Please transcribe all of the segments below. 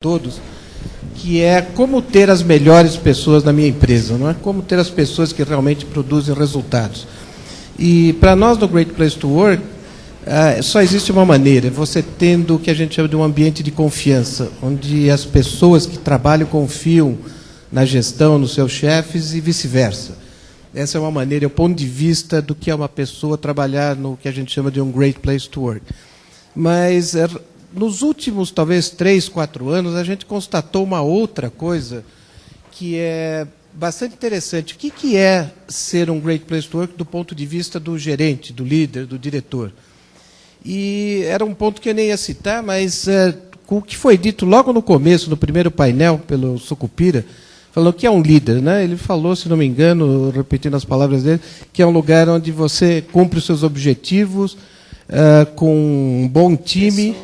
todos, que é como ter as melhores pessoas na minha empresa, não é? Como ter as pessoas que realmente produzem resultados. E para nós no Great Place to Work, só existe uma maneira, você tendo o que a gente chama de um ambiente de confiança, onde as pessoas que trabalham confiam na gestão, nos seus chefes e vice-versa. Essa é uma maneira, é o ponto de vista do que é uma pessoa trabalhar no que a gente chama de um Great Place to Work. Mas nos últimos, talvez, 3, 4 anos, a gente constatou uma outra coisa que é bastante interessante. O que é ser um Great Place to Work do ponto de vista do gerente, do líder, do diretor? E era um ponto que eu nem ia citar, mas com o que foi dito logo no começo, no primeiro painel, pelo Sucupira, falou que é um líder, né? Ele falou, se não me engano, repetindo as palavras dele, que é um lugar onde você cumpre os seus objetivos com um bom time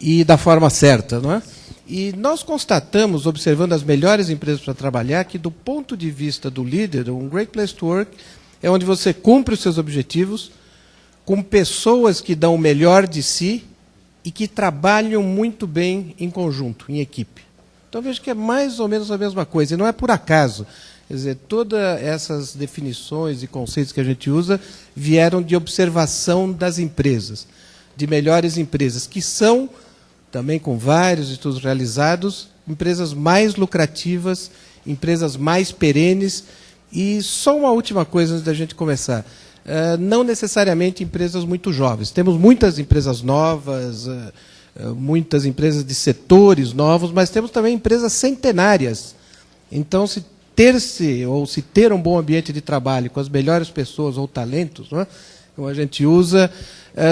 e da forma certa, não é? E nós constatamos, observando as melhores empresas para trabalhar, que do ponto de vista do líder, um Great Place to Work é onde você cumpre os seus objetivos com pessoas que dão o melhor de si e que trabalham muito bem em conjunto, em equipe. Então, vejo que é mais ou menos a mesma coisa, e não é por acaso. Quer dizer, todas essas definições e conceitos que a gente usa vieram de observação das empresas, de melhores empresas, que são, também com vários estudos realizados, empresas mais lucrativas, empresas mais perenes. E só uma última coisa antes da gente começar. Não necessariamente empresas muito jovens. Temos muitas empresas novas, muitas empresas de setores novos, mas temos também empresas centenárias. Então, se ter um bom ambiente de trabalho com as melhores pessoas ou talentos, não é? Como a gente usa,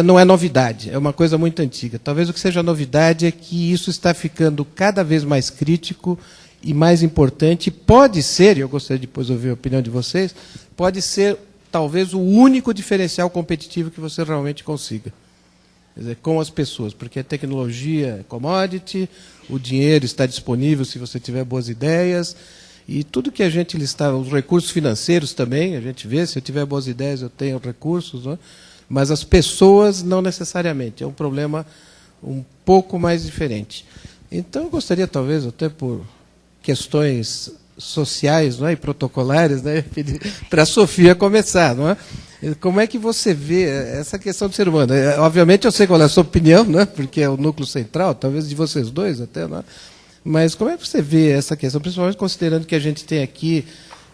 não é novidade, é uma coisa muito antiga. Talvez o que seja novidade é que isso está ficando cada vez mais crítico e mais importante. Pode ser, e eu gostaria de depois ouvir a opinião de vocês, pode ser talvez o único diferencial competitivo que você realmente consiga. Quer dizer, com as pessoas, porque a tecnologia é commodity, o dinheiro está disponível se você tiver boas ideias, e tudo que a gente listava, os recursos financeiros também, a gente vê, se eu tiver boas ideias eu tenho recursos, não é? Mas as pessoas não necessariamente, é um problema um pouco mais diferente. Então eu gostaria, talvez, até por questões sociais, não é? E protocolares, né? Para a Sofia começar, não é? Como é que você vê essa questão do ser humano? Obviamente eu sei qual é a sua opinião, né? Porque é o núcleo central, talvez de vocês dois até, não é? Mas como é que você vê essa questão, principalmente considerando que a gente tem aqui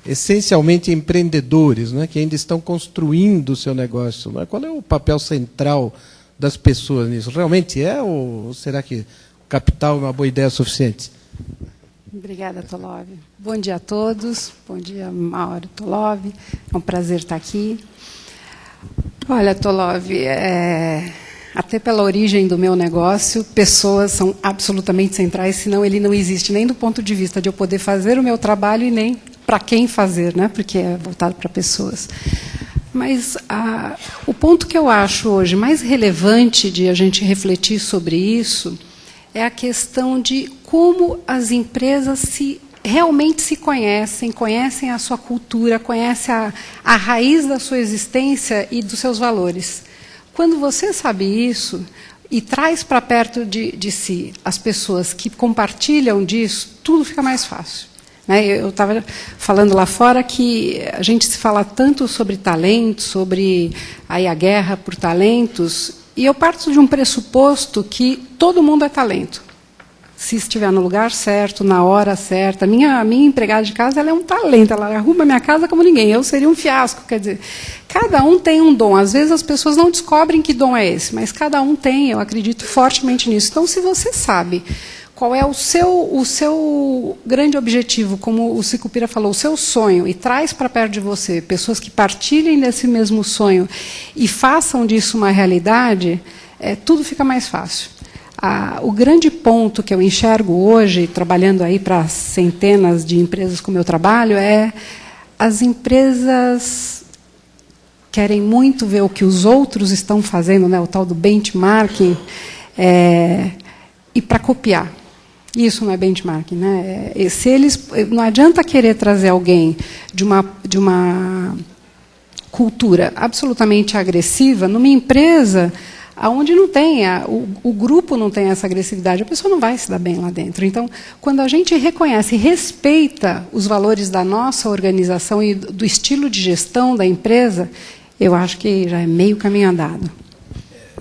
essencialmente empreendedores, né, que ainda estão construindo o seu negócio, não é? Qual é o papel central das pessoas nisso? Realmente é, ou será que o capital é uma boa ideia suficiente? Obrigada, Tolov. Bom dia a todos. Bom dia, Mauro, Tolov. É um prazer estar aqui. Olha, Tolov, até pela origem do meu negócio, pessoas são absolutamente centrais, senão ele não existe nem do ponto de vista de eu poder fazer o meu trabalho e nem para quem fazer, né? Porque é voltado para pessoas. Mas o ponto que eu acho hoje mais relevante de a gente refletir sobre isso é a questão de como as empresas realmente se conhecem a sua cultura, conhecem a raiz da sua existência e dos seus valores. Quando você sabe isso e traz para perto de si as pessoas que compartilham disso, tudo fica mais fácil. Eu estava falando lá fora que a gente se fala tanto sobre talentos, sobre a guerra por talentos, e eu parto de um pressuposto que todo mundo é talento. Se estiver no lugar certo, na hora certa. A minha empregada de casa, ela é um talento, ela arruma a minha casa como ninguém. Eu seria um fiasco. Quer dizer, cada um tem um dom. Às vezes as pessoas não descobrem que dom é esse, mas cada um tem, eu acredito fortemente nisso. Então, se você sabe qual é o seu grande objetivo, como o Sicupira falou, o seu sonho, e traz para perto de você pessoas que partilhem desse mesmo sonho e façam disso uma realidade, tudo fica mais fácil. O grande ponto que eu enxergo hoje, trabalhando aí para centenas de empresas com o meu trabalho, é as empresas querem muito ver o que os outros estão fazendo, né, o tal do benchmarking, e para copiar. Isso não é benchmarking, né? Não adianta querer trazer alguém de uma cultura absolutamente agressiva numa empresa aonde não tem, o grupo não tem essa agressividade, a pessoa não vai se dar bem lá dentro. Então, quando a gente reconhece e respeita os valores da nossa organização e do estilo de gestão da empresa, eu acho que já é meio caminho andado.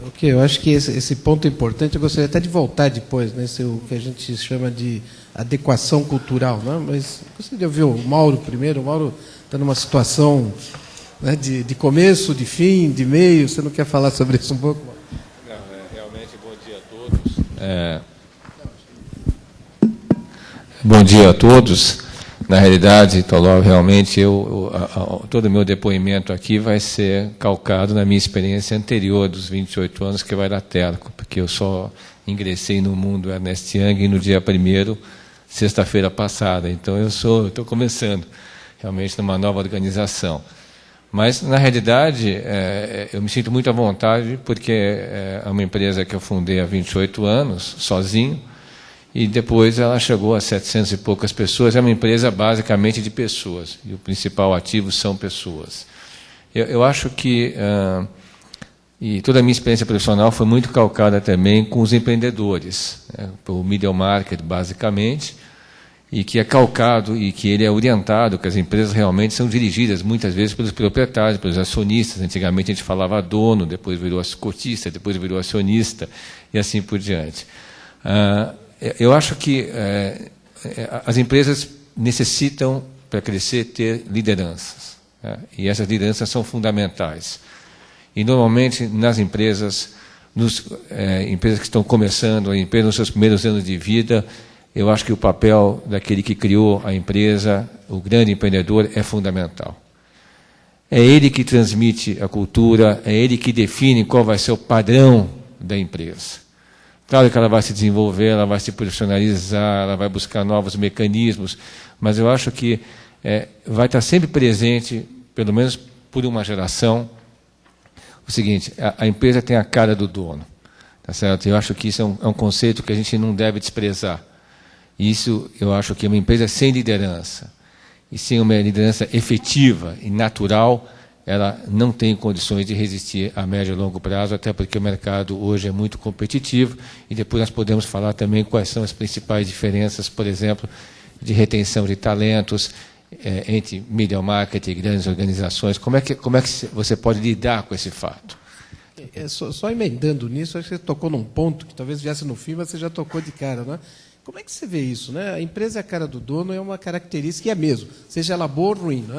Ok, eu acho que esse ponto é importante. Eu gostaria até de voltar depois, né, o que a gente chama de adequação cultural. Né? Mas gostaria de ouvir o Mauro primeiro. O Mauro está numa situação, né, de começo, de fim, de meio. Você não quer falar sobre isso um pouco? Não, realmente, bom dia a todos. Bom dia a todos. Na realidade, Tolov, realmente, todo o meu depoimento aqui vai ser calcado na minha experiência anterior dos 28 anos, que vai da Telco, porque eu só ingressei no mundo Ernst Young no dia 1º, sexta-feira passada. Então, eu estou começando realmente numa nova organização. Mas, na realidade, eu me sinto muito à vontade, porque é uma empresa que eu fundei há 28 anos, sozinho, e depois ela chegou a 700 e poucas pessoas. É uma empresa basicamente de pessoas, e o principal ativo são pessoas. Eu acho que, e toda a minha experiência profissional foi muito calcada também com os empreendedores, né, o middle market, basicamente, e que é calcado e que ele é orientado, que as empresas realmente são dirigidas muitas vezes pelos proprietários, pelos acionistas. Antigamente a gente falava dono, depois virou cotista, depois virou acionista, e assim por diante. Eu acho que as empresas necessitam, para crescer, ter lideranças, né? E essas lideranças são fundamentais. E, normalmente, nas empresas, empresas que estão começando, empresas nos seus primeiros anos de vida, eu acho que o papel daquele que criou a empresa, o grande empreendedor, é fundamental. É ele que transmite a cultura, é ele que define qual vai ser o padrão da empresa. Claro que ela vai se desenvolver, ela vai se profissionalizar, ela vai buscar novos mecanismos, mas eu acho que vai estar sempre presente, pelo menos por uma geração, o seguinte: a empresa tem a cara do dono. Tá certo? Eu acho que isso é um conceito que a gente não deve desprezar. Isso, eu acho que uma empresa sem liderança, e sem uma liderança efetiva e natural, ela não tem condições de resistir a médio e longo prazo, até porque o mercado hoje é muito competitivo, e depois nós podemos falar também quais são as principais diferenças, por exemplo, de retenção de talentos entre middle market e grandes organizações. Como é que você pode lidar com esse fato? Só emendando nisso, acho que você tocou num ponto que talvez viesse no fim, mas você já tocou de cara, né? Como é que você vê isso, né? A empresa é a cara do dono, é uma característica, e é mesmo, seja ela boa ou ruim, né?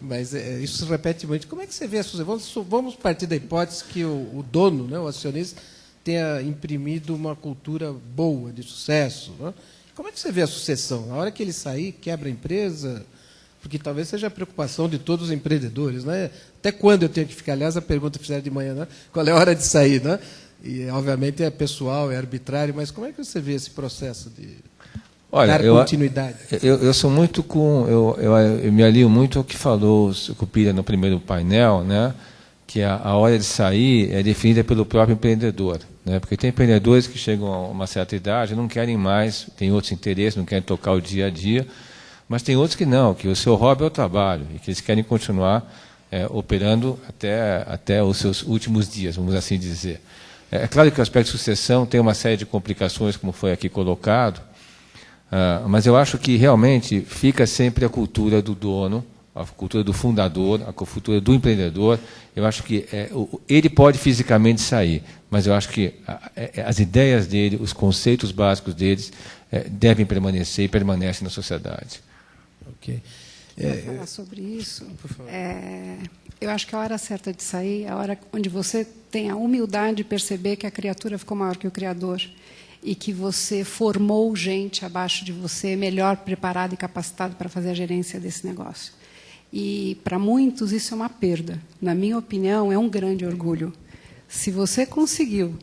Mas isso se repete muito. Como é que você vê a sucessão? Vamos partir da hipótese que o dono, né, o acionista, tenha imprimido uma cultura boa, de sucesso. Né? Como é que você vê a sucessão? Na hora que ele sair, quebra a empresa? Porque talvez seja a preocupação de todos os empreendedores. Né? Até quando eu tenho que ficar? Aliás, a pergunta que fizeram de manhã, né? Qual é a hora de sair? Né? E, obviamente, é pessoal, é arbitrário, mas como é que você vê esse processo de... Olha, dar continuidade? Eu sou muito eu me alio muito ao que falou o Cupira no primeiro painel, né? Que a hora de sair é definida pelo próprio empreendedor, né? Porque tem empreendedores que chegam a uma certa idade, não querem mais, têm outros interesses, não querem tocar o dia a dia, mas tem outros que não, que o seu hobby é o trabalho e que eles querem continuar operando até os seus últimos dias, vamos assim dizer. É claro que o aspecto de sucessão tem uma série de complicações, como foi aqui colocado. Mas eu acho que realmente fica sempre a cultura do dono, a cultura do fundador, a cultura do empreendedor. Eu acho que ele pode fisicamente sair, mas eu acho que as ideias dele, os conceitos básicos deles devem permanecer e permanecem na sociedade. Ok. Vou falar sobre isso. Eu acho que a hora certa de sair é a hora onde você tem a humildade de perceber que a criatura ficou maior que o Criador, e que você formou gente abaixo de você, melhor preparado e capacitado para fazer a gerência desse negócio. E, para muitos, isso é uma perda. Na minha opinião, é um grande orgulho. Se você conseguiu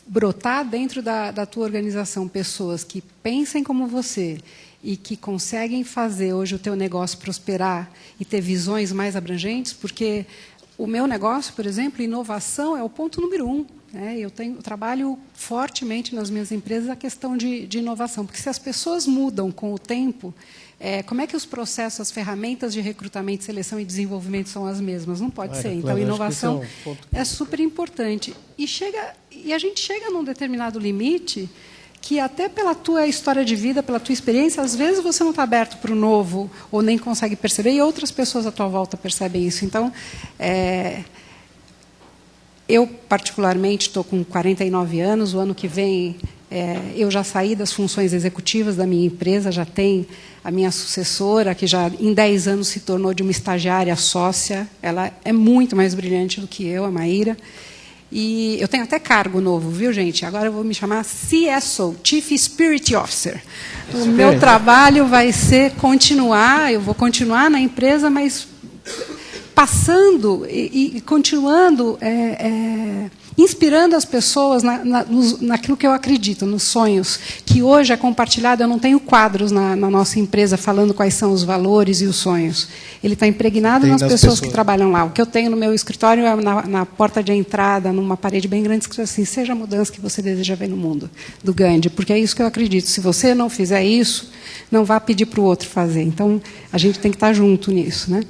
brotar dentro da tua organização pessoas que pensem como você e que conseguem fazer hoje o teu negócio prosperar e ter visões mais abrangentes, porque o meu negócio, por exemplo, inovação é o ponto número 1. né? Eu trabalho fortemente nas minhas empresas a questão de inovação, porque se as pessoas mudam com o tempo, como é que os processos, as ferramentas de recrutamento, seleção e desenvolvimento são as mesmas? Não pode ser. Então, inovação é super importante. E a gente chega num determinado limite que, até pela tua história de vida, pela tua experiência, às vezes você não está aberto para o novo ou nem consegue perceber, e outras pessoas à tua volta percebem isso. Então, eu, particularmente, estou com 49 anos. O ano que vem, eu já saí das funções executivas da minha empresa, já tem a minha sucessora, que já em 10 anos se tornou de uma estagiária sócia. Ela é muito mais brilhante do que eu, a Maíra. E eu tenho até cargo novo, viu, gente? Agora eu vou me chamar CSO, Chief Spirit Officer. O meu trabalho vai ser eu vou continuar na empresa, mas passando e continuando inspirando as pessoas naquilo que eu acredito, nos sonhos, que hoje é compartilhado. Eu não tenho quadros na nossa empresa falando quais são os valores e os sonhos. Ele está impregnado nas pessoas que trabalham lá. O que eu tenho no meu escritório é na porta de entrada, numa parede bem grande, escrito assim: seja a mudança que você deseja ver no mundo, do Gandhi, porque é isso que eu acredito. Se você não fizer isso, não vá pedir para o outro fazer. Então, a gente tem que estar junto nisso, né?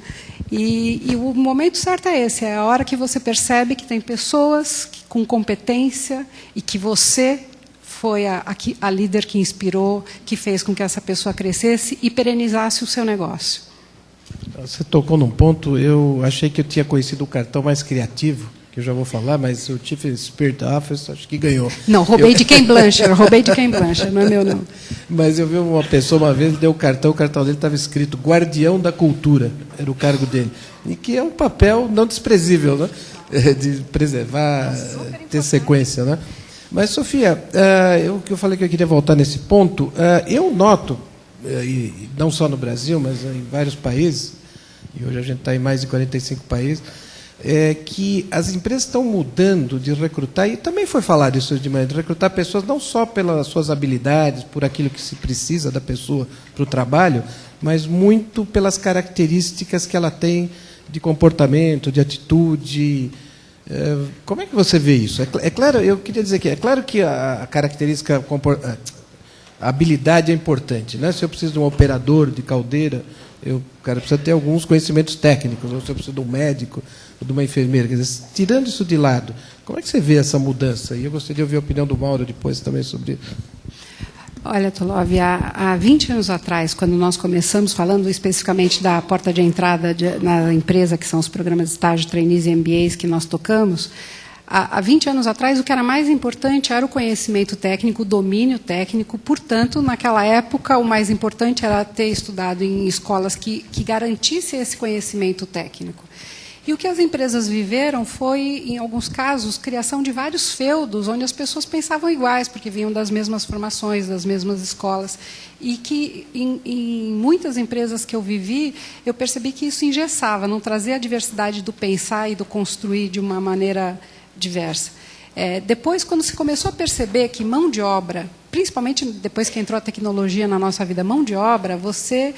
E o momento certo é esse, é a hora que você percebe que tem pessoas com competência e que você foi a líder que inspirou, que fez com que essa pessoa crescesse e perenizasse o seu negócio. Você tocou num ponto, eu achei que eu tinha conhecido o cartão mais criativo, que eu já vou falar, mas o Chief Spirit Officer acho que ganhou. Não, roubei de Ken Blanchard, não é meu não. Mas eu vi uma pessoa uma vez, deu o cartão dele estava escrito Guardião da Cultura, era o cargo dele. E que é um papel não desprezível, né? De preservar, ter sequência, né? Mas, Sofia, eu falei que eu queria voltar nesse ponto. Eu noto, e não só no Brasil, mas em vários países, e hoje a gente está em mais de 45 países, que as empresas estão mudando de recrutar, e também foi falado isso de manhã, de recrutar pessoas não só pelas suas habilidades, por aquilo que se precisa da pessoa para o trabalho, mas muito pelas características que ela tem de comportamento, de atitude. Como é que você vê isso? É claro, eu queria dizer que é claro que a característica, a habilidade é importante, né? Se eu preciso de um operador de caldeira, o cara precisa ter alguns conhecimentos técnicos, ou se eu preciso de um médico, ou de uma enfermeira. Quer dizer, tirando isso de lado, como é que você vê essa mudança? E eu gostaria de ouvir a opinião do Mauro depois também sobre isso. Olha, Tolov, há 20 anos atrás, quando nós começamos, falando especificamente da porta de entrada na empresa, que são os programas de estágio, trainees e MBAs que nós tocamos, há 20 anos atrás, o que era mais importante era o conhecimento técnico, o domínio técnico. Portanto, naquela época, o mais importante era ter estudado em escolas que garantissem esse conhecimento técnico. E o que as empresas viveram foi, em alguns casos, criação de vários feudos, onde as pessoas pensavam iguais, porque vinham das mesmas formações, das mesmas escolas. E que, em muitas empresas que eu vivi, eu percebi que isso engessava, não trazia a diversidade do pensar e do construir de uma maneira diversa. Depois, quando se começou a perceber que mão de obra, principalmente depois que entrou a tecnologia na nossa vida, mão de obra, você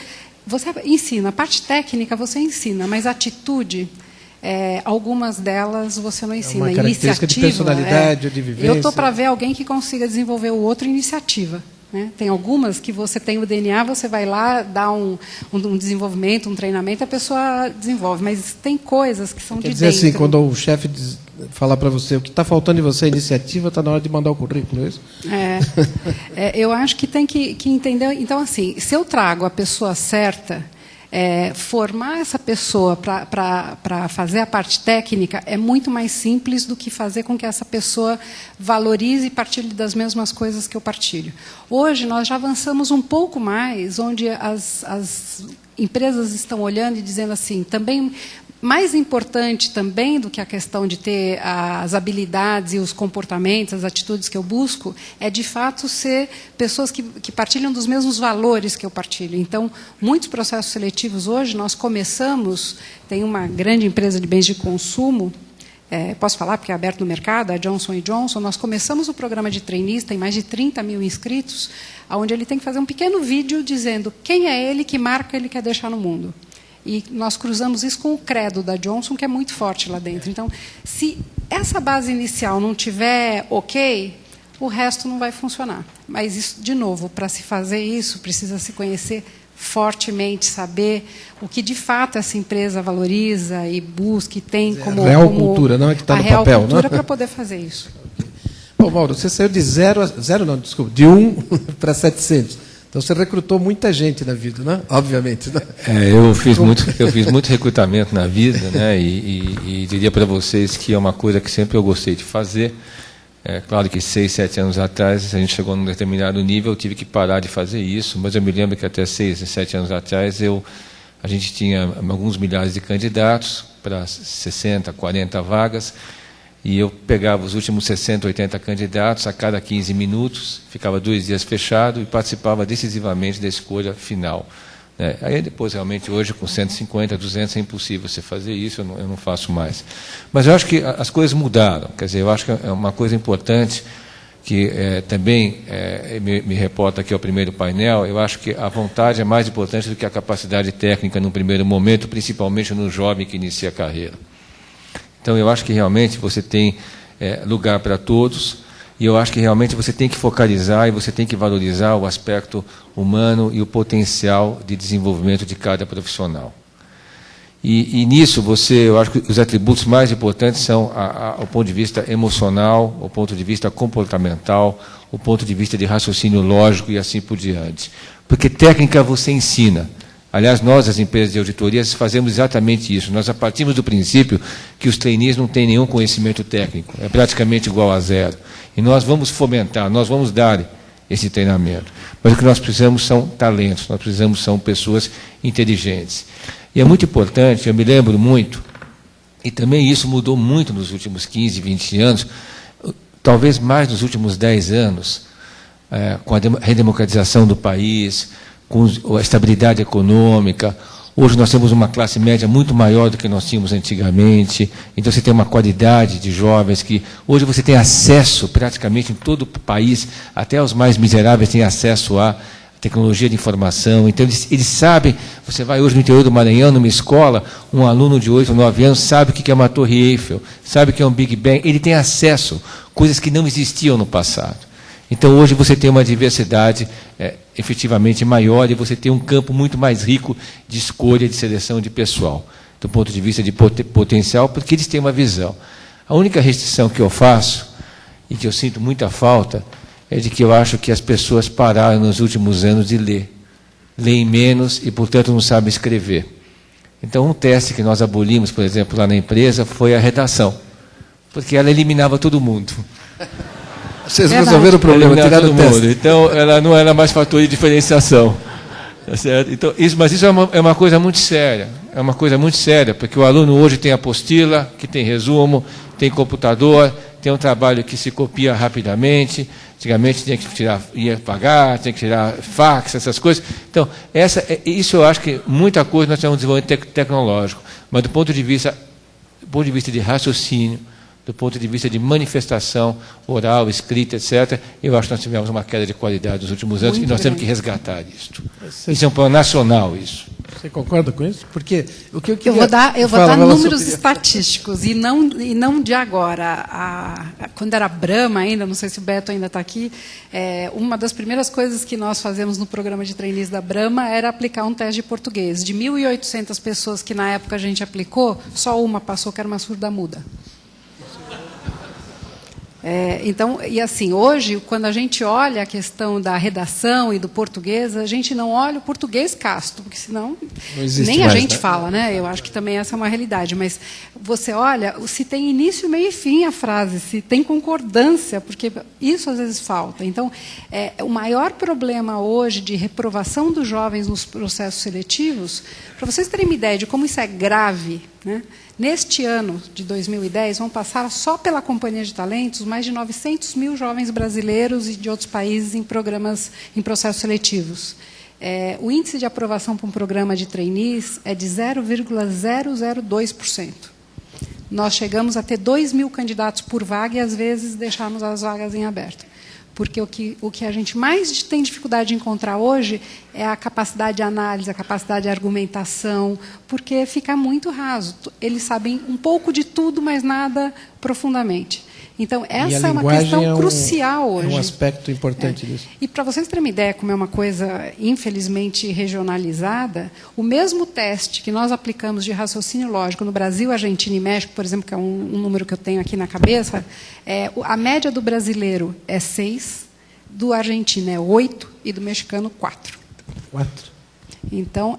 ensina. A parte técnica você ensina, mas a atitude... algumas delas você não ensina. Uma característica de personalidade, de vivência. Eu estou para ver alguém que consiga desenvolver o outro iniciativa. Né? Tem algumas que você tem o DNA, você vai lá, dá um desenvolvimento, um treinamento, a pessoa desenvolve. Mas tem coisas que são de dentro. Quer dizer assim, quando o chefe falar para você o que está faltando em você é iniciativa, está na hora de mandar o currículo, é isso? Eu acho que tem que entender. Então, assim, se eu trago a pessoa certa... formar essa pessoa para fazer a parte técnica é muito mais simples do que fazer com que essa pessoa valorize e partilhe das mesmas coisas que eu partilho. Hoje, nós já avançamos um pouco mais, onde as empresas estão olhando e dizendo assim, também... Mais importante também do que a questão de ter as habilidades e os comportamentos, as atitudes que eu busco, é, de fato, ser pessoas que partilham dos mesmos valores que eu partilho. Então, muitos processos seletivos hoje, nós começamos, tem uma grande empresa de bens de consumo, posso falar porque é aberto no mercado, a Johnson & Johnson, nós começamos o programa de trainees, tem mais de 30 mil inscritos, onde ele tem que fazer um pequeno vídeo dizendo quem é ele, que marca ele quer deixar no mundo. E nós cruzamos isso com o credo da Johnson, que é muito forte lá dentro. Então, se essa base inicial não tiver ok, o resto não vai funcionar. Mas, isso, de novo, para se fazer isso, precisa se conhecer fortemente, saber o que de fato essa empresa valoriza e busca e tem como... A real cultura, não é que está no papel. A real cultura para poder fazer isso. Bom, Mauro, você saiu de de 1 para 700. Então você recrutou muita gente na vida, né? Obviamente. Né? Eu fiz muito recrutamento na vida, né? E diria para vocês que é uma coisa que sempre eu gostei de fazer. É claro que 6, 7 anos atrás, a gente chegou num determinado nível, eu tive que parar de fazer isso, mas eu me lembro que até 6, 7 anos atrás a gente tinha alguns milhares de candidatos para 60, 40 vagas, e eu pegava os últimos 60, 80 candidatos a cada 15 minutos, ficava 2 dias fechado e participava decisivamente da escolha final. Aí depois, realmente, hoje, com 150, 200, é impossível você fazer isso, eu não faço mais. Mas eu acho que as coisas mudaram. Quer dizer, eu acho que é uma coisa importante que também me reporta aqui ao primeiro painel, eu acho que a vontade é mais importante do que a capacidade técnica no primeiro momento, principalmente no jovem que inicia a carreira. Então, eu acho que realmente você tem lugar para todos, e eu acho que realmente você tem que focalizar e você tem que valorizar o aspecto humano e o potencial de desenvolvimento de cada profissional. E nisso, eu acho que os atributos mais importantes são o ponto de vista emocional, o ponto de vista comportamental, o ponto de vista de raciocínio lógico e assim por diante. Porque técnica você ensina. Aliás, nós, as empresas de auditorias, fazemos exatamente isso. Nós partimos do princípio que os trainees não têm nenhum conhecimento técnico, é praticamente igual a zero. E nós vamos fomentar, nós vamos dar esse treinamento. Mas o que nós precisamos são talentos, nós precisamos são pessoas inteligentes. E é muito importante, eu me lembro muito, e também isso mudou muito nos últimos 15, 20 anos, talvez mais nos últimos 10 anos, com a redemocratização do país, com a estabilidade econômica. Hoje nós temos uma classe média muito maior do que nós tínhamos antigamente, então você tem uma qualidade de jovens que hoje você tem acesso praticamente em todo o país, até os mais miseráveis têm acesso à tecnologia de informação, então eles sabem, você vai hoje no interior do Maranhão, numa escola, um aluno de 8, 9 anos sabe o que é uma Torre Eiffel, sabe o que é um Big Bang, ele tem acesso, coisas que não existiam no passado. Então, hoje você tem uma diversidade efetivamente maior e você tem um campo muito mais rico de escolha, de seleção de pessoal, do ponto de vista de potencial, porque eles têm uma visão. A única restrição que eu faço, e que eu sinto muita falta, é de que eu acho que as pessoas pararam nos últimos anos de ler. Leem menos e, portanto, não sabem escrever. Então, um teste que nós abolimos, por exemplo, lá na empresa, foi a redação, porque ela eliminava todo mundo. Vocês resolveram o problema, tiraram o teste. Então, ela não era mais fator de diferenciação. Tá certo? Então, mas isso é uma coisa muito séria. É uma coisa muito séria, porque o aluno hoje tem apostila, que tem resumo, tem computador, tem um trabalho que se copia rapidamente. Antigamente tinha que ia pagar, tinha que tirar fax, essas coisas. Então, isso eu acho que muita coisa nós temos um desenvolvimento tecnológico, mas do ponto de vista de raciocínio, do ponto de vista de manifestação oral, escrita, etc., eu acho que nós tivemos uma queda de qualidade nos últimos anos e nós temos que resgatar isto. Isso é um plano nacional, isso. Você concorda com isso? Porque o que eu vou dar números estatísticos e não de agora. Quando era Brahma ainda, não sei se o Beto ainda está aqui, uma das primeiras coisas que nós fazemos no programa de trainees da Brahma era aplicar um teste de português. De 1.800 pessoas que na época a gente aplicou, só uma passou, que era uma surda-muda. Então, e assim, hoje, quando a gente olha a questão da redação e do português, a gente não olha o português casto, porque senão nem a gente fala, né? Eu acho que também essa é uma realidade, mas você olha se tem início, meio e fim a frase, se tem concordância, porque isso às vezes falta. Então, o maior problema hoje de reprovação dos jovens nos processos seletivos, para vocês terem uma ideia de como isso é grave, né? Neste ano de 2010, vão passar só pela Companhia de Talentos mais de 900 mil jovens brasileiros e de outros países em processos seletivos. O índice de aprovação para um programa de trainees é de 0,002%. Nós chegamos a ter 2.000 candidatos por vaga e, às vezes, deixamos as vagas em aberto. porque o que a gente mais tem dificuldade de encontrar hoje é a capacidade de análise, a capacidade de argumentação, porque fica muito raso. Eles sabem um pouco de tudo, mas nada profundamente. Então, essa é uma questão crucial hoje. É um aspecto importante disso. E, para vocês terem uma ideia, como é uma coisa, infelizmente, regionalizada, o mesmo teste que nós aplicamos de raciocínio lógico no Brasil, Argentina e México, por exemplo, que é um número que eu tenho aqui na cabeça, a média do brasileiro é 6, do argentino é 8 e do mexicano 4. 4. Então,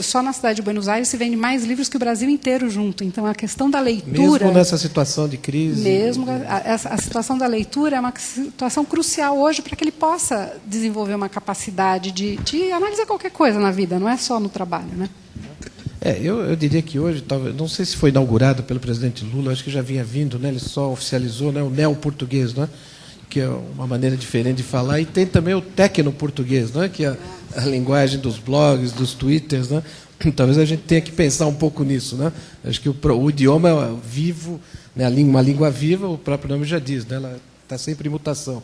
só na cidade de Buenos Aires se vende mais livros que o Brasil inteiro junto. Então, a questão da leitura... Mesmo nessa situação de crise... Mesmo a situação da leitura é uma situação crucial hoje para que ele possa desenvolver uma capacidade de analisar qualquer coisa na vida, não é só no trabalho, né? Eu diria que hoje, talvez, não sei se foi inaugurado pelo presidente Lula, acho que já vinha vindo, né, ele só oficializou, né, o neoportuguês, né, que é uma maneira diferente de falar, e tem também o tecnoportuguês, né, que é a linguagem dos blogs, dos twitters, né? Talvez a gente tenha que pensar um pouco nisso, né? Acho que o idioma é vivo, né? Uma língua viva, o próprio nome já diz, né? Ela está sempre em mutação,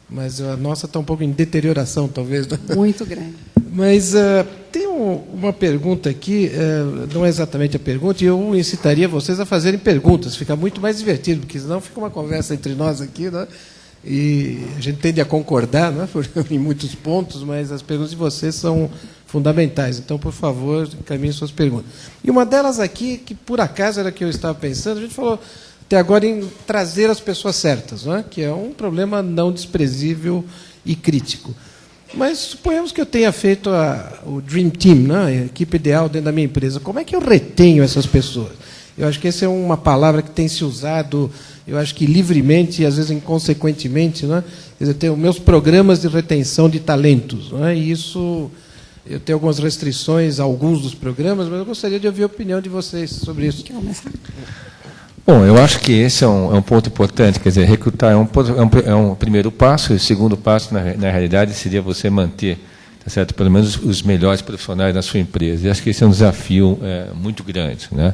mas a nossa está um pouco em deterioração, talvez, né? Muito grande. Mas tem uma pergunta aqui, não é exatamente a pergunta, e eu incitaria vocês a fazerem perguntas, fica muito mais divertido, porque senão fica uma conversa entre nós aqui, né? E a gente tende a concordar, né, em muitos pontos, mas as perguntas de vocês são fundamentais. Então, por favor, encaminhem suas perguntas. E uma delas aqui, que por acaso era que eu estava pensando, a gente falou até agora em trazer as pessoas certas, né, que é um problema não desprezível e crítico. Mas suponhamos que eu tenha feito o Dream Team, né, a equipe ideal dentro da minha empresa. Como é que eu retenho essas pessoas? Eu acho que essa é uma palavra que tem se usado, eu acho que livremente e às vezes inconsequentemente, né? Quer dizer, tenho meus programas de retenção de talentos, né? E isso, eu tenho algumas restrições a alguns dos programas, mas eu gostaria de ouvir a opinião de vocês sobre isso. Bom, eu acho que esse é um ponto importante, quer dizer, recrutar é um primeiro passo, e o segundo passo, na realidade, seria você manter, tá certo, pelo menos os melhores profissionais na sua empresa. E acho que esse é um desafio muito grande, né?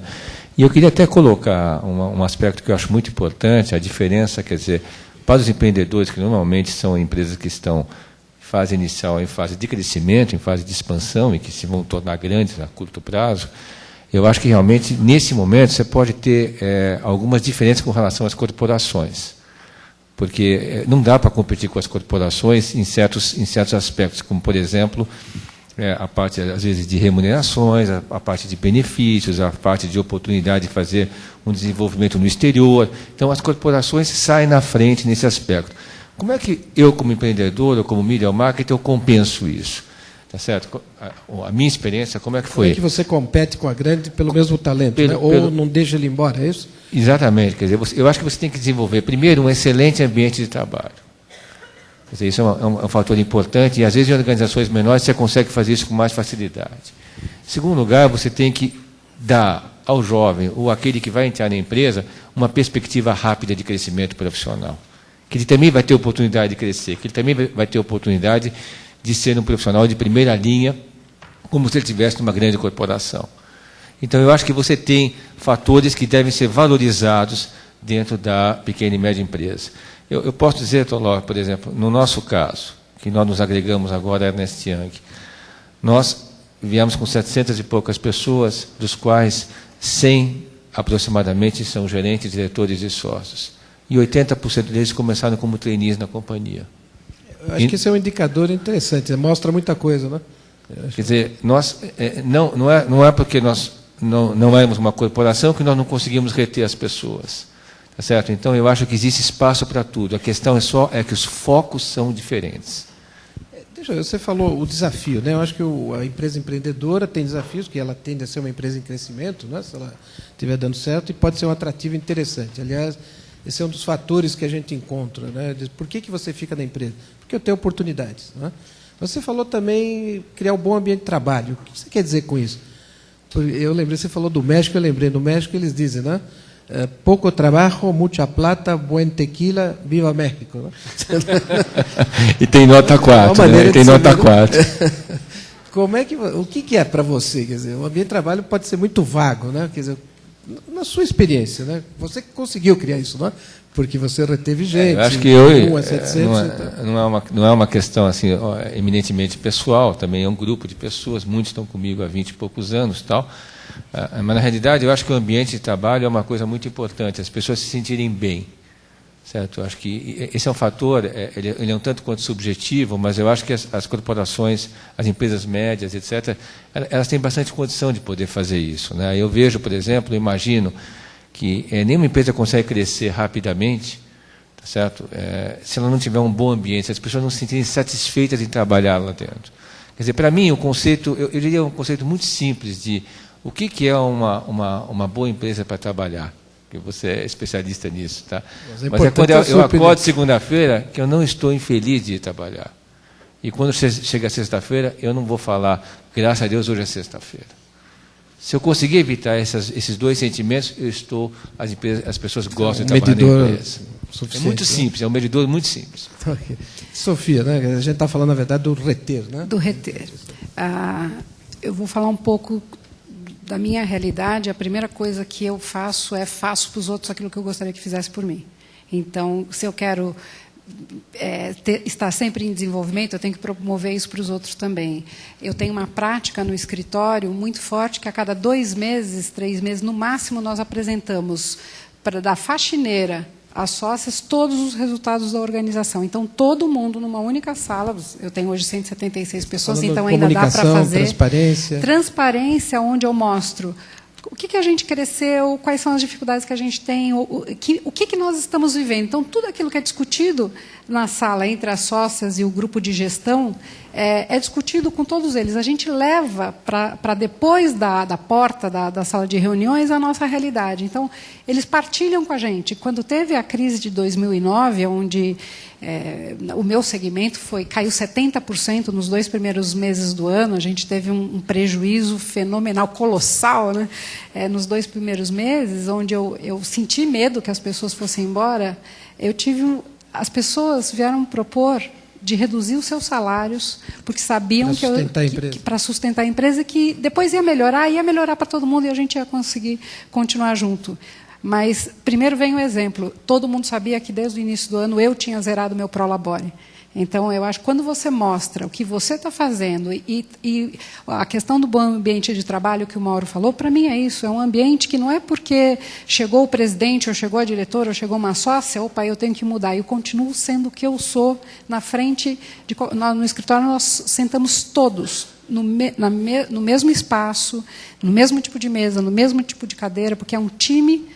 E eu queria até colocar um aspecto que eu acho muito importante, a diferença, quer dizer, para os empreendedores, que normalmente são empresas que estão em fase inicial, em fase de crescimento, em fase de expansão, e que se vão tornar grandes a curto prazo, eu acho que realmente, nesse momento, você pode ter algumas diferenças com relação às corporações. Porque não dá para competir com as corporações em certos aspectos, como, por exemplo, a parte, às vezes, de remunerações, a parte de benefícios, a parte de oportunidade de fazer um desenvolvimento no exterior. Então, as corporações saem na frente nesse aspecto. Como é que eu, como empreendedor, ou como media marketer, eu compenso isso? Tá certo? A minha experiência, como é que foi? Como é que você compete com a grande pelo mesmo talento, né? Ou não deixa ele embora, é isso? Exatamente. Quer dizer, eu acho que você tem que desenvolver, primeiro, um excelente ambiente de trabalho. Quer dizer, isso é um fator importante, e às vezes em organizações menores você consegue fazer isso com mais facilidade. Em segundo lugar, você tem que dar ao jovem, ou aquele que vai entrar na empresa, uma perspectiva rápida de crescimento profissional. Que ele também vai ter oportunidade de crescer, que ele também vai ter oportunidade de ser um profissional de primeira linha, como se ele estivesse numa grande corporação. Então, eu acho que você tem fatores que devem ser valorizados dentro da pequena e média empresa. Eu posso dizer, Toló, por exemplo, no nosso caso, que nós nos agregamos agora a Ernst Young, nós viemos com 700 e poucas pessoas, dos quais 100 aproximadamente são gerentes, diretores e sócios. E 80% deles começaram como trainees na companhia. Eu acho que esse é um indicador interessante, mostra muita coisa, né? Quer dizer, nós, não é porque nós não éramos uma corporação que nós não conseguimos reter as pessoas. Tá certo? Então, eu acho que existe espaço para tudo. A questão é que os focos são diferentes. Você falou o desafio, né? Eu acho que a empresa empreendedora tem desafios, que ela tende a ser uma empresa em crescimento, né? Se ela estiver dando certo, e pode ser um atrativo interessante. Aliás, esse é um dos fatores que a gente encontra, né? Por que você fica na empresa? Porque eu tenho oportunidades, né? Você falou também criar um bom ambiente de trabalho. O que você quer dizer com isso? Eu lembrei, você falou do México, eu lembrei. No México eles dizem, né? Pouco trabalho, muita plata, buen tequila, viva México. Né? E tem nota 4, né? Tem nota 4. O que é para você? Quer dizer, o ambiente de trabalho pode ser muito vago, né? Quer dizer, na sua experiência, né? Você conseguiu criar isso, não é? porque você reteve gente. Eu acho que não é uma questão assim, eminentemente pessoal, também é um grupo de pessoas, muitos estão comigo há 20 e poucos anos, tal. Mas, na realidade, eu acho que o ambiente de trabalho é uma coisa muito importante, as pessoas se sentirem bem. Certo? Eu acho que esse é um fator, ele é um tanto quanto subjetivo, mas eu acho que as corporações, as empresas médias, etc., elas têm bastante condição de poder fazer isso. Né? Eu vejo, por exemplo, imagino que nenhuma empresa consegue crescer rapidamente, tá certo? Se ela não tiver um bom ambiente, se as pessoas não se sentirem satisfeitas em trabalhar lá dentro. Quer dizer, para mim, o conceito, eu diria um conceito muito simples de o que é uma boa empresa para trabalhar. Que você é especialista nisso, tá? Mas é quando eu acordo segunda-feira que eu não estou infeliz de ir trabalhar. E quando chega sexta-feira, eu não vou falar, graças a Deus, hoje é sexta-feira. Se eu conseguir evitar esses dois sentimentos, as pessoas gostam de trabalhar na empresa. É muito simples, é um medidor muito simples. Okay. Sofia, né? A gente está falando, na verdade, do reter, né? Do reter. Eu vou falar um pouco da minha realidade. A primeira coisa que eu faço para os outros aquilo que eu gostaria que fizesse por mim. Então, se eu quero estar sempre em desenvolvimento, eu tenho que promover isso para os outros também. Eu tenho uma prática no escritório muito forte, que a cada 2 meses, 3 meses, no máximo, nós apresentamos da faxineira às sócias todos os resultados da organização. Então, todo mundo numa única sala. Eu tenho hoje 176 pessoas, então ainda dá para fazer. Transparência, onde eu mostro o que a gente cresceu, quais são as dificuldades que a gente tem, o que nós estamos vivendo. Então, tudo aquilo que é discutido na sala entre as sócias e o grupo de gestão é discutido com todos eles. A gente leva para depois da porta da sala de reuniões a nossa realidade. Então, eles partilham com a gente. Quando teve a crise de 2009, onde o meu segmento caiu 70% nos 2 primeiros meses do ano, a gente teve um prejuízo fenomenal, colossal, né? Nos 2 primeiros meses, onde eu senti medo que as pessoas fossem embora, as pessoas vieram propor de reduzir os seus salários, porque sabiam para sustentar a empresa, que depois ia melhorar para todo mundo e a gente ia conseguir continuar junto. Mas, primeiro vem o exemplo. Todo mundo sabia que, desde o início do ano, eu tinha zerado meu Prolabore. Então, eu acho que quando você mostra o que você está fazendo e a questão do bom ambiente de trabalho que o Mauro falou, para mim é isso. É um ambiente que não é porque chegou o presidente, ou chegou a diretora, ou chegou uma sócia, opa, eu tenho que mudar. Eu continuo sendo o que eu sou na frente. No escritório, nós sentamos todos no mesmo espaço, no mesmo tipo de mesa, no mesmo tipo de cadeira, porque é um time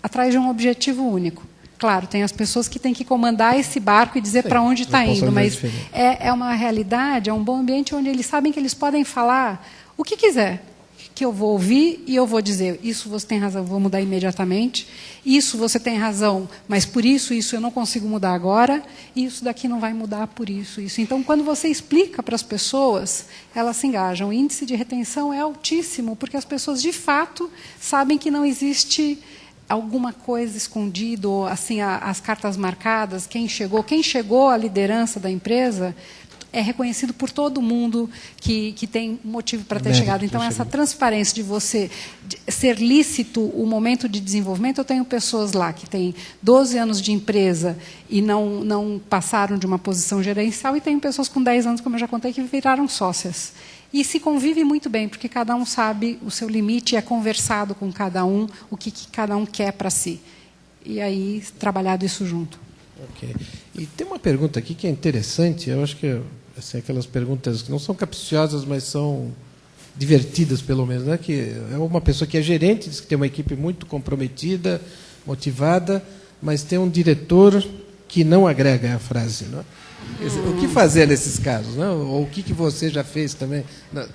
atrás de um objetivo único. Claro, tem as pessoas que têm que comandar esse barco e dizer para onde está indo, mas é uma realidade, é um bom ambiente onde eles sabem que eles podem falar o que quiser, que eu vou ouvir e eu vou dizer, isso você tem razão, vou mudar imediatamente, isso você tem razão, mas por isso eu não consigo mudar agora, e isso daqui não vai mudar por isso. Então, quando você explica para as pessoas, elas se engajam. O índice de retenção é altíssimo, porque as pessoas, de fato, sabem que não existe alguma coisa escondida, ou assim, as cartas marcadas, quem chegou à liderança da empresa é reconhecido por todo mundo que tem motivo para ter chegado. Então, essa transparência de você ser lícito o momento de desenvolvimento, eu tenho pessoas lá que têm 12 anos de empresa e não passaram de uma posição gerencial, e tenho pessoas com 10 anos, como eu já contei, que viraram sócias. E se convive muito bem, porque cada um sabe o seu limite, é conversado com cada um, o que cada um quer para si. E aí, trabalhado isso junto. Ok. E tem uma pergunta aqui que é interessante, eu acho que assim, aquelas perguntas que não são capciosas, mas são divertidas, pelo menos, né? Que é uma pessoa que é gerente, diz que tem uma equipe muito comprometida, motivada, mas tem um diretor que não agrega a frase, não é? O que fazer nesses casos? Né? Ou o que você já fez também,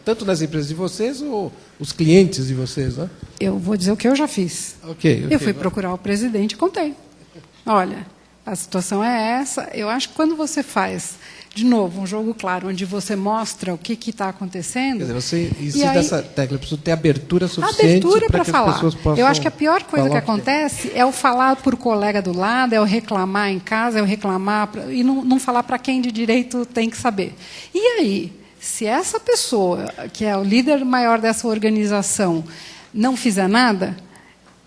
tanto nas empresas de vocês ou os clientes de vocês? Né? Eu vou dizer o que eu já fiz. Okay. Eu fui procurar o presidente e contei. Olha, a situação é essa. Eu acho que quando você faz, de novo, um jogo claro, onde você mostra o que está acontecendo... Quer dizer, você insiste nessa tecla, precisa ter abertura suficiente para que falar. As pessoas possam... Eu acho que a pior coisa que acontece é o falar por colega do lado, é o reclamar em casa, é o reclamar... e não falar para quem de direito tem que saber. E aí, se essa pessoa, que é o líder maior dessa organização, não fizer nada,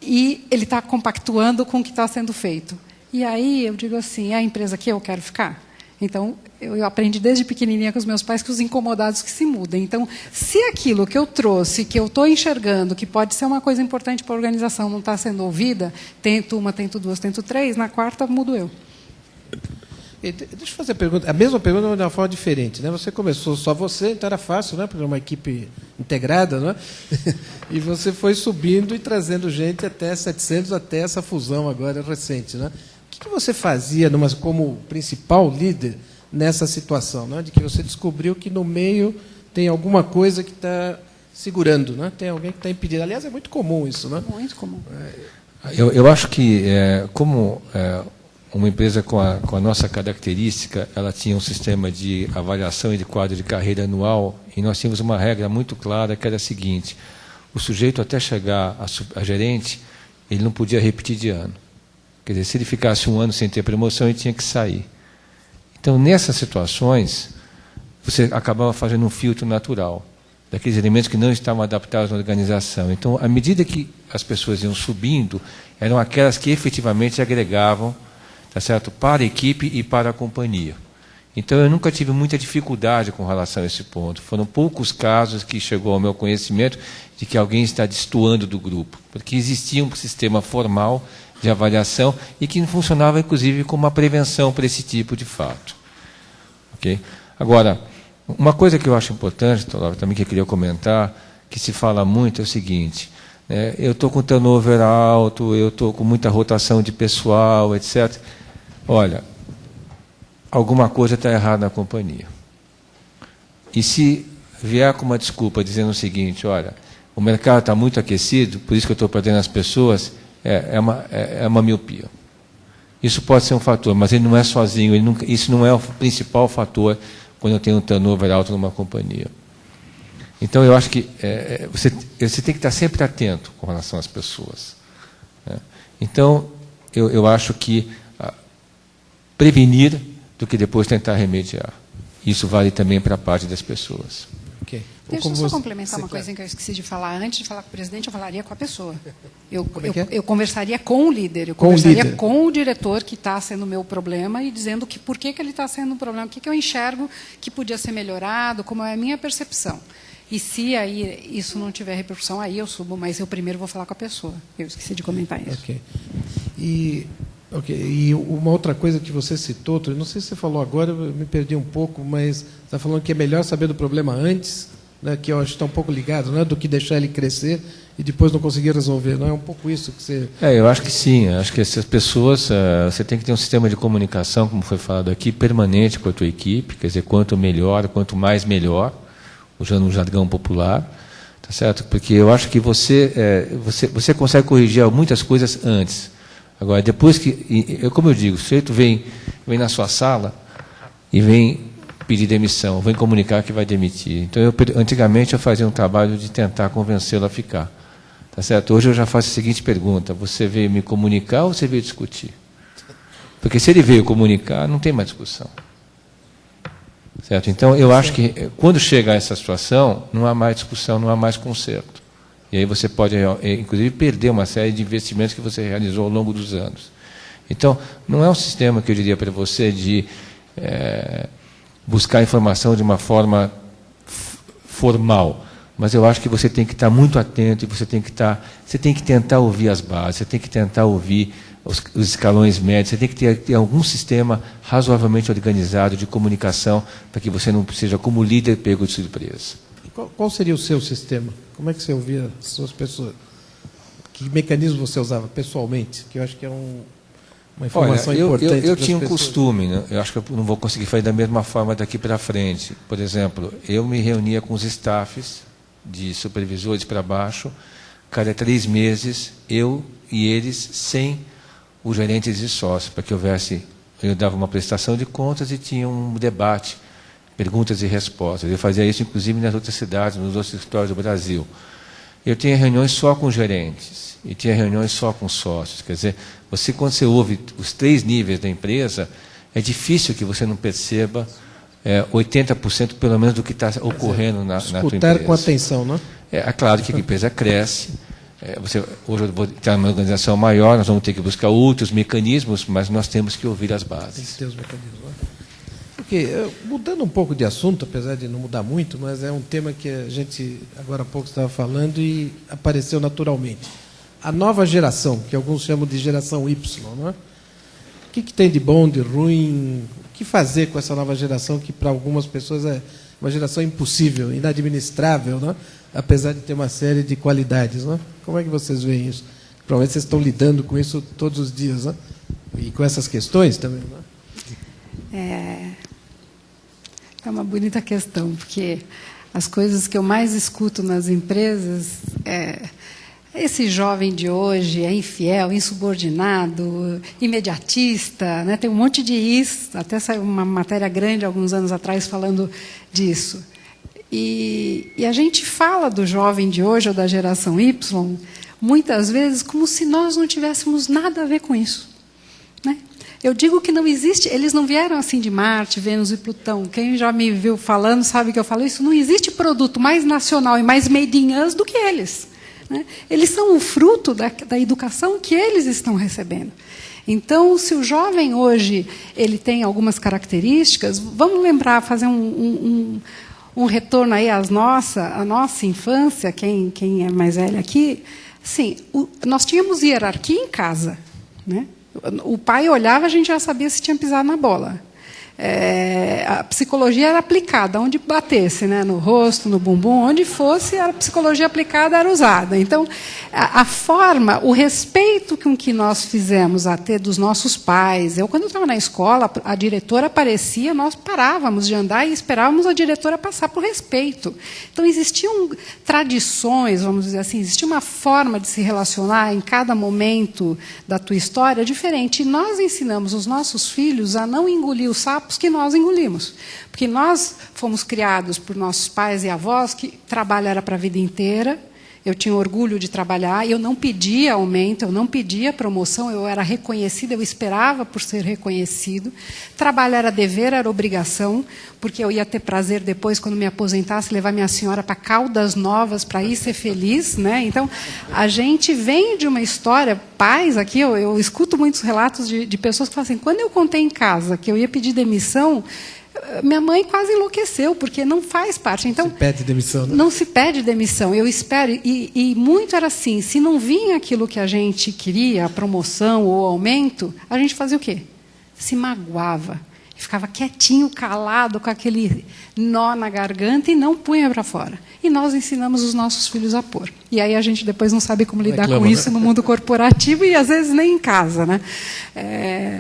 e ele está compactuando com o que está sendo feito... E aí eu digo assim, é a empresa que eu quero ficar? Então, eu aprendi desde pequenininha com os meus pais que os incomodados que se mudem. Então, se aquilo que eu trouxe, que eu estou enxergando, que pode ser uma coisa importante para a organização, não está sendo ouvida, tento uma, tento duas, tento três, na quarta mudo eu. Deixa eu fazer a mesma pergunta, mas de uma forma diferente. Né? Você começou só você, então era fácil, né? Porque era uma equipe integrada, né? E você foi subindo e trazendo gente até 700, até essa fusão agora recente. Né? O que você fazia como principal líder nessa situação, né? De que você descobriu que no meio tem alguma coisa que está segurando, né? Tem alguém que está impedindo. Aliás, é muito comum isso. Né? Muito comum. Eu acho que, uma empresa com a nossa característica, ela tinha um sistema de avaliação e de quadro de carreira anual, e nós tínhamos uma regra muito clara, que era a seguinte: o sujeito, até chegar a gerente, ele não podia repetir de ano. Quer dizer, se ele ficasse um ano sem ter promoção, ele tinha que sair. Então, nessas situações, você acabava fazendo um filtro natural daqueles elementos que não estavam adaptados na organização. Então, à medida que as pessoas iam subindo, eram aquelas que efetivamente agregavam, tá certo, para a equipe e para a companhia. Então, eu nunca tive muita dificuldade com relação a esse ponto. Foram poucos casos que chegou ao meu conhecimento de que alguém está destoando do grupo, porque existia um sistema formal de avaliação e que funcionava, inclusive, como uma prevenção para esse tipo de fato. Okay? Agora, uma coisa que eu acho importante, também que eu queria comentar, que se fala muito, é o seguinte: eu estou com turnover alto, eu estou com muita rotação de pessoal, etc. Olha, alguma coisa está errada na companhia. E se vier com uma desculpa dizendo o seguinte: olha, o mercado está muito aquecido, por isso que eu estou perdendo as pessoas, é uma miopia. Isso pode ser um fator, mas ele não é sozinho, isso não é o principal fator quando eu tenho um turnover alto numa companhia. Então, eu acho que você tem que estar sempre atento com relação às pessoas. Né? Então, eu acho que prevenir do que depois tentar remediar. Isso vale também para a parte das pessoas. Okay. Deixa eu só complementar uma coisa que eu esqueci de falar. Antes de falar com o presidente, eu falaria com a pessoa. Eu conversaria com o líder, eu conversaria com o diretor que está sendo o meu problema e dizendo por que ele está sendo um problema, o que eu enxergo que podia ser melhorado, como é a minha percepção. E se aí isso não tiver repercussão, aí eu subo, mas eu primeiro vou falar com a pessoa. Eu esqueci de comentar isso. Okay. E uma outra coisa que você citou, não sei se você falou agora, eu me perdi um pouco, mas você está falando que é melhor saber do problema antes, né, que eu acho que está um pouco ligado, né, do que deixar ele crescer e depois não conseguir resolver. Não é um pouco isso que você... eu acho que sim. Acho que essas pessoas, você tem que ter um sistema de comunicação, como foi falado aqui, permanente com a tua equipe, quer dizer, quanto melhor, quanto mais melhor, usando um jargão popular, tá certo? Porque eu acho que você consegue corrigir muitas coisas antes. Agora, depois que, como eu digo, o sujeito vem na sua sala e vem pedir demissão, vem comunicar que vai demitir. Então, antigamente eu fazia um trabalho de tentar convencê-lo a ficar. Tá certo? Hoje eu já faço a seguinte pergunta: você veio me comunicar ou você veio discutir? Porque se ele veio comunicar, não tem mais discussão. Certo? Então, eu acho que quando chega a essa situação, não há mais discussão, não há mais conserto. E aí você pode, inclusive, perder uma série de investimentos que você realizou ao longo dos anos. Então, não é um sistema que eu diria para você de buscar informação de uma forma formal, mas eu acho que você tem que estar muito atento e você tem que tentar ouvir as bases, você tem que tentar ouvir os escalões médios, você tem que ter algum sistema razoavelmente organizado de comunicação para que você não seja, como líder, pego de surpresa. Qual seria o seu sistema? Como é que você ouvia as suas pessoas? Que mecanismo você usava pessoalmente? Que eu acho que é uma informação importante. Eu tinha um costume, né? Eu acho que eu não vou conseguir fazer da mesma forma daqui para frente. Por exemplo, eu me reunia com os staffs, de supervisores para baixo, cada 3 meses, eu e eles, sem os gerentes e sócios, para que eu dava uma prestação de contas e tinha um debate, perguntas e respostas. Eu fazia isso, inclusive, nas outras cidades, nos outros escritórios do Brasil. Eu tinha reuniões só com gerentes e tinha reuniões só com sócios. Quer dizer, quando você ouve os 3 níveis da empresa, é difícil que você não perceba 80% pelo menos do que está ocorrendo na tua empresa. Escutar com atenção, não? É claro que a empresa cresce, Hoje eu vou ter uma organização maior, nós vamos ter que buscar outros mecanismos, mas nós temos que ouvir as bases. Tem que ter os mecanismos. Porque, mudando um pouco de assunto, apesar de não mudar muito, mas é um tema que a gente agora há pouco estava falando e apareceu naturalmente. A nova geração, que alguns chamam de geração Y, não é? O que tem de bom, de ruim? O que fazer com essa nova geração que para algumas pessoas é uma geração impossível, inadministrável, não é? Apesar de ter uma série de qualidades, não é? Como é que vocês veem isso? Provavelmente vocês estão lidando com isso todos os dias, não é? E com essas questões também, não é? É uma bonita questão, porque as coisas que eu mais escuto nas empresas esse jovem de hoje é infiel, insubordinado, imediatista, né? Tem um monte de isso, até saiu uma matéria grande alguns anos atrás falando disso. E a gente fala do jovem de hoje, ou da geração Y, muitas vezes como se nós não tivéssemos nada a ver com isso, né? Eu digo que não existe, eles não vieram assim de Marte, Vênus e Plutão. Quem já me viu falando sabe que eu falo isso. Não existe produto mais nacional e mais made in us do que eles, né? Eles são o fruto da educação que eles estão recebendo. Então, se o jovem hoje ele tem algumas características, vamos lembrar, fazer um retorno aí à nossa infância, quem é mais velho aqui. Sim, nós tínhamos hierarquia em casa, né? O pai olhava, a gente já sabia se tinha pisado na bola. A psicologia era aplicada, onde batesse, né? No rosto, no bumbum, onde fosse, a psicologia aplicada era usada. Então, a forma, o respeito com que nós fizemos a ter dos nossos pais. Quando eu estava na escola, a diretora aparecia, nós parávamos de andar e esperávamos a diretora passar por respeito. Então, existiam tradições, vamos dizer assim, existia uma forma de se relacionar em cada momento da tua história diferente. E nós ensinamos os nossos filhos a não engolir o sapo que nós engolimos. Porque nós fomos criados por nossos pais e avós que trabalho era para a vida inteira. Eu tinha orgulho de trabalhar, eu não pedia aumento, eu não pedia promoção, eu era reconhecida, eu esperava por ser reconhecido. Trabalho era dever, era obrigação, porque eu ia ter prazer depois, quando me aposentasse, levar minha senhora para Caldas Novas, para ir ser feliz, né? Então, a gente vem de uma história, pais aqui, eu escuto muitos relatos de pessoas que falam assim, quando eu contei em casa que eu ia pedir demissão, minha mãe quase enlouqueceu, porque não faz parte. Então, se pede demissão, né? Não se pede demissão. Eu espero, e muito era assim, se não vinha aquilo que a gente queria, a promoção ou aumento, a gente fazia o quê? Se magoava. Ficava quietinho, calado, com aquele nó na garganta e não punha para fora. E nós ensinamos os nossos filhos a pôr. E aí a gente depois não sabe como lidar com isso, né? No mundo corporativo e às vezes nem em casa, né?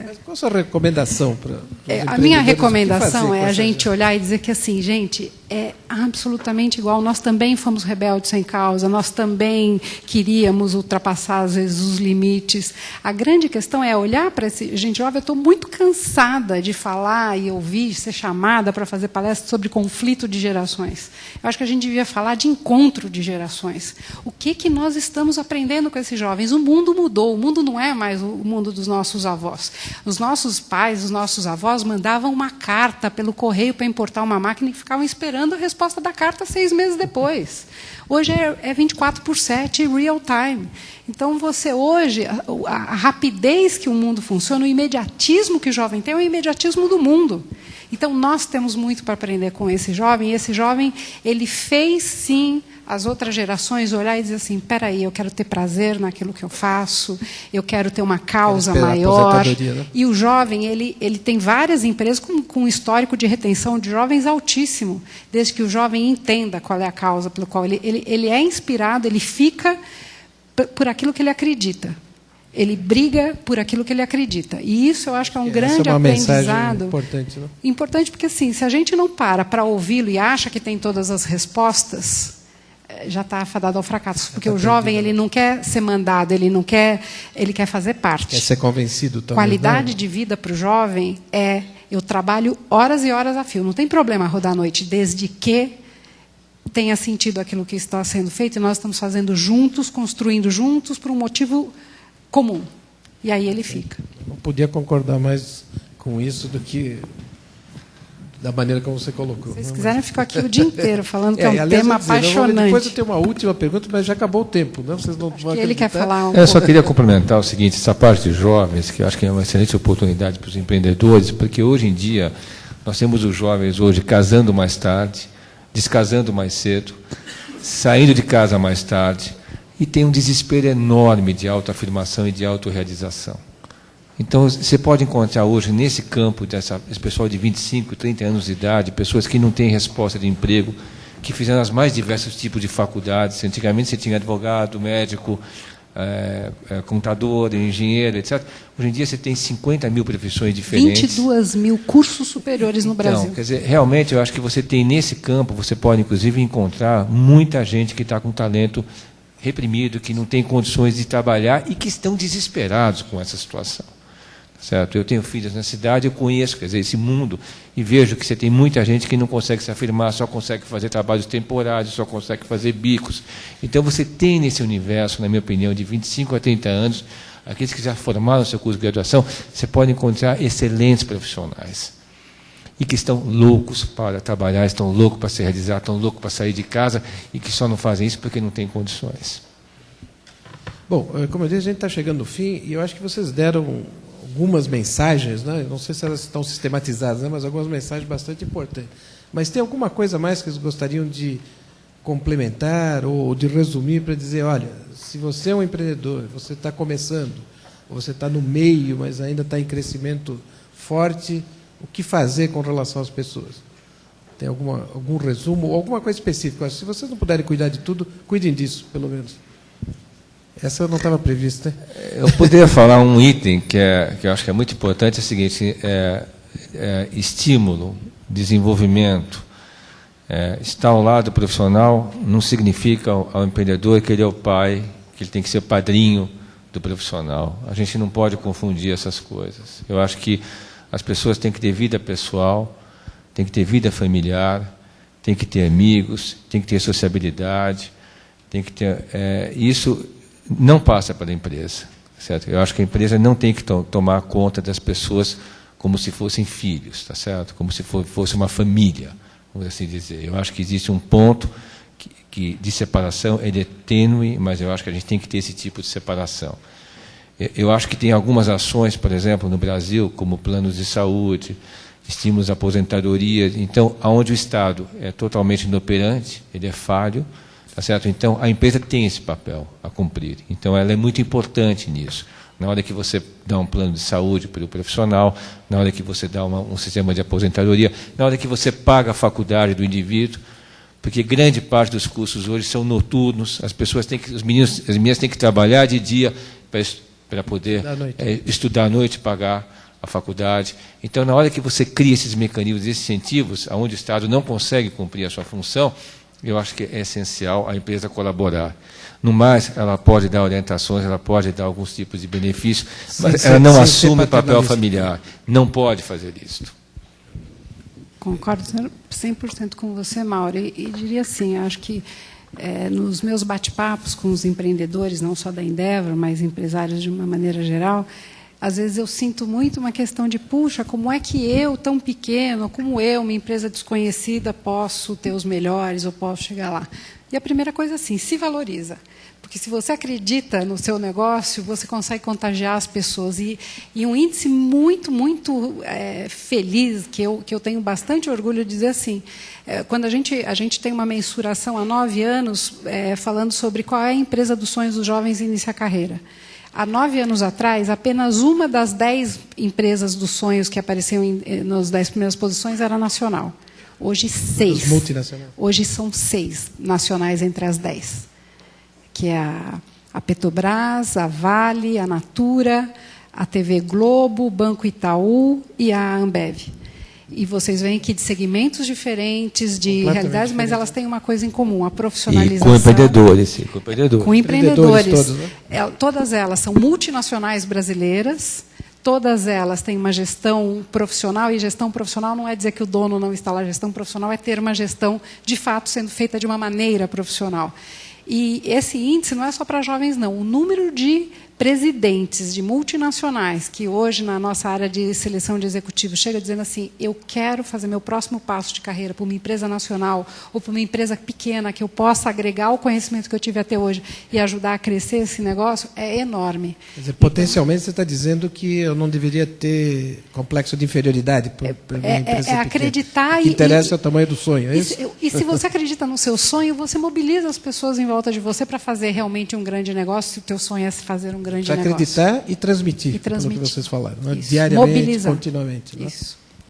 Mas qual a sua recomendação para a minha recomendação é a gente olhar e dizer que assim, gente, é absolutamente igual. Nós também fomos rebeldes sem causa, nós também queríamos ultrapassar às vezes os limites. A grande questão é olhar para esse gente jovem. Eu estou muito cansada de falar e ouvir, ser chamada para fazer palestras sobre conflito de gerações. Eu acho que a gente devia falar de encontro de gerações. O que nós estamos aprendendo com esses jovens? O mundo mudou, o mundo não é mais o mundo dos nossos avós. Os nossos pais, os nossos avós mandavam uma carta pelo correio para importar uma máquina e ficavam esperando a resposta da carta 6 meses depois. Hoje é 24/7, real time. Então, você hoje, a rapidez que o mundo funciona, o imediatismo que o jovem tem, é o imediatismo do mundo. Então, nós temos muito para aprender com esse jovem, e esse jovem, ele fez, sim, as outras gerações olhar e dizer assim, espera aí, eu quero ter prazer naquilo que eu faço, eu quero ter uma causa maior. Né? E o jovem, ele tem várias empresas com um histórico de retenção de jovens altíssimo, desde que o jovem entenda qual é a causa pelo qual ele é inspirado, ele fica por aquilo que ele acredita. Ele briga por aquilo que ele acredita. E isso eu acho que é um grande aprendizado. Importante, né? Importante porque, assim, se a gente não para ouvi-lo e acha que tem todas as respostas, já está afadado ao fracasso. Porque o jovem, ele não quer ser mandado, ele quer fazer parte. Quer ser convencido também. Qualidade de vida para o jovem é, eu trabalho horas e horas a fio. Não tem problema rodar à noite, desde que tenha sentido aquilo que está sendo feito, e nós estamos fazendo juntos, construindo juntos, por um motivo comum. E aí ele fica. Eu não podia concordar mais com isso do que da maneira como você colocou. Se vocês quiserem, eu fico aqui o dia inteiro falando que é um aliás, tema dizer, apaixonante. Depois eu tenho uma última pergunta, mas já acabou o tempo. Não? Vocês não vão ele quer falar Eu só queria complementar o seguinte, essa parte de jovens, que eu acho que é uma excelente oportunidade para os empreendedores, porque hoje em dia nós temos os jovens hoje casando mais tarde, descasando mais cedo, saindo de casa mais tarde, e tem um desespero enorme de autoafirmação e de autorrealização. Então, você pode encontrar hoje, nesse campo, esse pessoal de 25, 30 anos de idade, pessoas que não têm resposta de emprego, que fizeram os mais diversos tipos de faculdades. Antigamente, você tinha advogado, médico, contador, engenheiro, etc. Hoje em dia, você tem 50 mil profissões diferentes. 22 mil cursos superiores no Brasil. Então, quer dizer, realmente, eu acho que você tem, nesse campo, você pode, inclusive, encontrar muita gente que está com talento reprimido, que não tem condições de trabalhar e que estão desesperados com essa situação. Certo? Eu tenho filhos na cidade, eu conheço, quer dizer, esse mundo, e vejo que você tem muita gente que não consegue se afirmar, só consegue fazer trabalhos temporários, só consegue fazer bicos. Então, você tem nesse universo, na minha opinião, de 25 a 30 anos, aqueles que já formaram seu curso de graduação, você pode encontrar excelentes profissionais. E que estão loucos para trabalhar, estão loucos para se realizar, estão loucos para sair de casa, e que só não fazem isso porque não têm condições. Bom, como eu disse, a gente está chegando no fim, e eu acho que vocês deram algumas mensagens, né? Não sei se elas estão sistematizadas, né? Mas algumas mensagens bastante importantes. Mas tem alguma coisa mais que eles gostariam de complementar ou de resumir para dizer, olha, se você é um empreendedor, você está começando, ou você está no meio, mas ainda está em crescimento forte, o que fazer com relação às pessoas? Tem algum resumo, ou alguma coisa específica? Se vocês não puderem cuidar de tudo, cuidem disso, pelo menos. Essa não estava prevista. Eu poderia falar um item que eu acho que é muito importante, é o seguinte, estímulo, desenvolvimento. Estar ao lado do profissional não significa ao empreendedor que ele é o pai, que ele tem que ser padrinho do profissional. A gente não pode confundir essas coisas. Eu acho que as pessoas têm que ter vida pessoal, têm que ter vida familiar, têm que ter amigos, têm que ter sociabilidade, tem que ter... isso não passa pela empresa, certo? Eu acho que a empresa não tem que tomar conta das pessoas como se fossem filhos, tá certo? Como se fosse uma família, vamos assim dizer. Eu acho que existe um ponto que de separação, ele é tênue, mas eu acho que a gente tem que ter esse tipo de separação. Eu acho que tem algumas ações, por exemplo, no Brasil, como planos de saúde, estímulos à aposentadoria, então, onde o Estado é totalmente inoperante, ele é falho, tá certo? Então, a empresa tem esse papel a cumprir. Então, ela é muito importante nisso. Na hora que você dá um plano de saúde para o profissional, na hora que você dá um sistema de aposentadoria, na hora que você paga a faculdade do indivíduo, porque grande parte dos cursos hoje são noturnos, as meninas têm que trabalhar de dia para poder estudar à noite e pagar a faculdade. Então, na hora que você cria esses mecanismos, esses incentivos, onde o Estado não consegue cumprir a sua função, eu acho que é essencial a empresa colaborar. No mais, ela pode dar orientações, ela pode dar alguns tipos de benefícios, mas ela não assume o papel familiar. Não pode fazer isso. Concordo 100% com você, Mauro. E diria assim, acho que nos meus bate-papos com os empreendedores, não só da Endeavor, mas empresários de uma maneira geral, às vezes eu sinto muito uma questão de, puxa, como é que eu, tão pequeno, como eu, uma empresa desconhecida, posso ter os melhores ou posso chegar lá? E a primeira coisa é assim, se valoriza. Porque se você acredita no seu negócio, você consegue contagiar as pessoas. E um índice muito, muito feliz, que eu tenho bastante orgulho de dizer assim, quando a gente tem uma mensuração há 9 anos, falando sobre qual é a empresa dos sonhos dos jovens iniciar a carreira. Há 9 anos atrás, apenas uma das 10 empresas dos sonhos que apareciam nas 10 primeiras posições era nacional. Hoje, 6. Os multinacionais. Hoje são 6 nacionais entre as 10. Que é a Petrobras, a Vale, a Natura, a TV Globo, o Banco Itaú e a Ambev. E vocês veem que de segmentos diferentes, de realidades, mas elas têm uma coisa em comum, a profissionalização. E com empreendedores. Com empreendedores. Todos, né? Todas elas são multinacionais brasileiras, todas elas têm uma gestão profissional, e gestão profissional não é dizer que o dono não está lá, gestão profissional é ter uma gestão, de fato, sendo feita de uma maneira profissional. E esse índice não é só para jovens, não. O número de presidentes de multinacionais que hoje, na nossa área de seleção de executivos, chega dizendo assim, eu quero fazer meu próximo passo de carreira para uma empresa nacional ou para uma empresa pequena que eu possa agregar o conhecimento que eu tive até hoje e ajudar a crescer esse negócio, é enorme. Quer dizer, potencialmente você está dizendo que eu não deveria ter complexo de inferioridade por uma empresa pequena. Acreditar o que interessa é o tamanho do sonho, é isso? E se você acredita no seu sonho, você mobiliza as pessoas em volta de você para fazer realmente um grande negócio, se o teu sonho é fazer um grande negócio. Acreditar e transmitir, pelo que vocês falaram, né? Diariamente, Mobilizar. continuamente. Né? Isso.